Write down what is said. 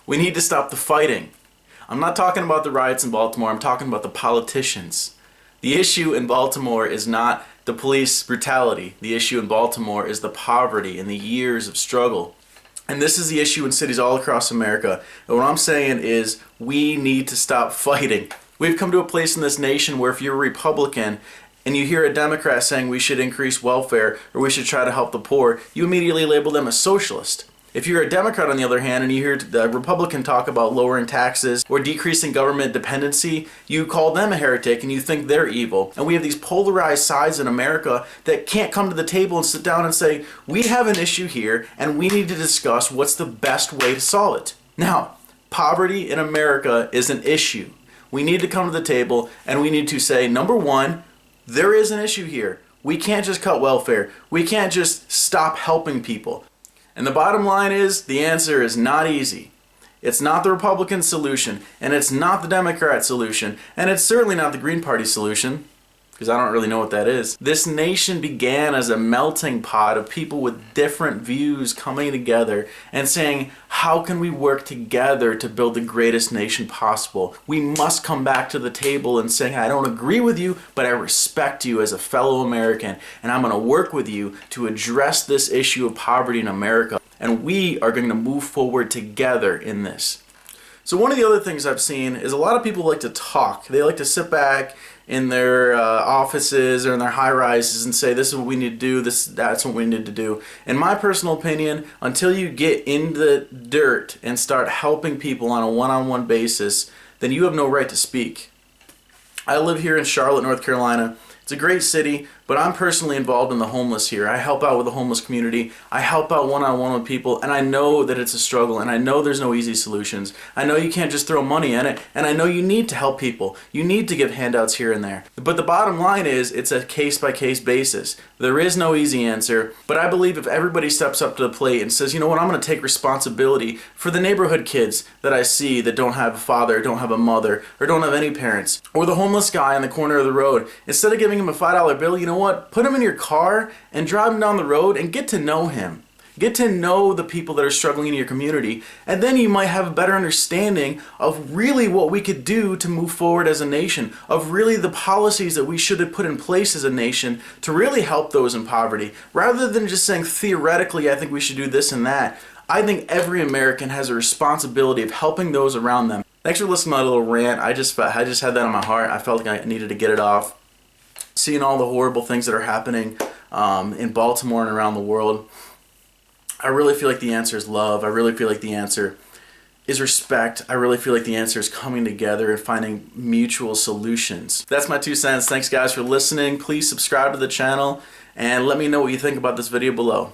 We need to stop the fighting. I'm not talking about the riots in Baltimore, I'm talking about the politicians. The issue in Baltimore is not the police brutality. The issue in Baltimore is the poverty and the years of struggle. And this is the issue in cities all across America. And what I'm saying is we need to stop fighting. We've come to a place in this nation where if you're a Republican and you hear a Democrat saying we should increase welfare or we should try to help the poor, you immediately label them a socialist. If you're a Democrat, on the other hand, and you hear the Republican talk about lowering taxes or decreasing government dependency, you call them a heretic and you think they're evil. And we have these polarized sides in America that can't come to the table and sit down and say, we have an issue here and we need to discuss what's the best way to solve it. Now, poverty in America is an issue. We need to come to the table and we need to say, number one, there is an issue here. We can't just cut welfare. We can't just stop helping people. And the bottom line is, the answer is not easy. It's not the Republican solution, and it's not the Democrat solution, and it's certainly not the Green Party solution, because I don't really know what that is. This nation began as a melting pot of people with different views coming together and saying, how can we work together to build the greatest nation possible? We must come back to the table and say, I don't agree with you, but I respect you as a fellow American, and I'm going to work with you to address this issue of poverty in America. And we are going to move forward together in this. So one of the other things I've seen is a lot of people like to talk. They like to sit back in their offices or in their high-rises and say, this is what we need to do, that's what we need to do. In my personal opinion, until you get in the dirt and start helping people on a one-on-one basis, then you have no right to speak. I live here in Charlotte, North Carolina. It's a great city, but I'm personally involved in the homeless here. I help out with the homeless community. I help out one-on-one with people, and I know that it's a struggle, and I know there's no easy solutions. I know you can't just throw money in it, and I know you need to help people. You need to give handouts here and there. But the bottom line is, it's a case-by-case basis. There is no easy answer, but I believe if everybody steps up to the plate and says, you know what, I'm going to take responsibility for the neighborhood kids that I see that don't have a father, don't have a mother, or don't have any parents, or the homeless guy on the corner of the road. Instead of giving him a $5 bill, you know what? Put him in your car and drive him down the road and get to know him. Get to know the people that are struggling in your community, and then you might have a better understanding of really what we could do to move forward as a nation, of really the policies that we should have put in place as a nation to really help those in poverty. Rather than just saying theoretically, I think we should do this and that, I think every American has a responsibility of helping those around them. Thanks for listening to my little rant. I just had that on my heart. I felt like I needed to get it off. Seeing all the horrible things that are happening in Baltimore and around the world, I really feel like the answer is love. I really feel like the answer is respect. I really feel like the answer is coming together and finding mutual solutions. That's my 2 cents. Thanks guys for listening. Please subscribe to the channel and let me know what you think about this video below.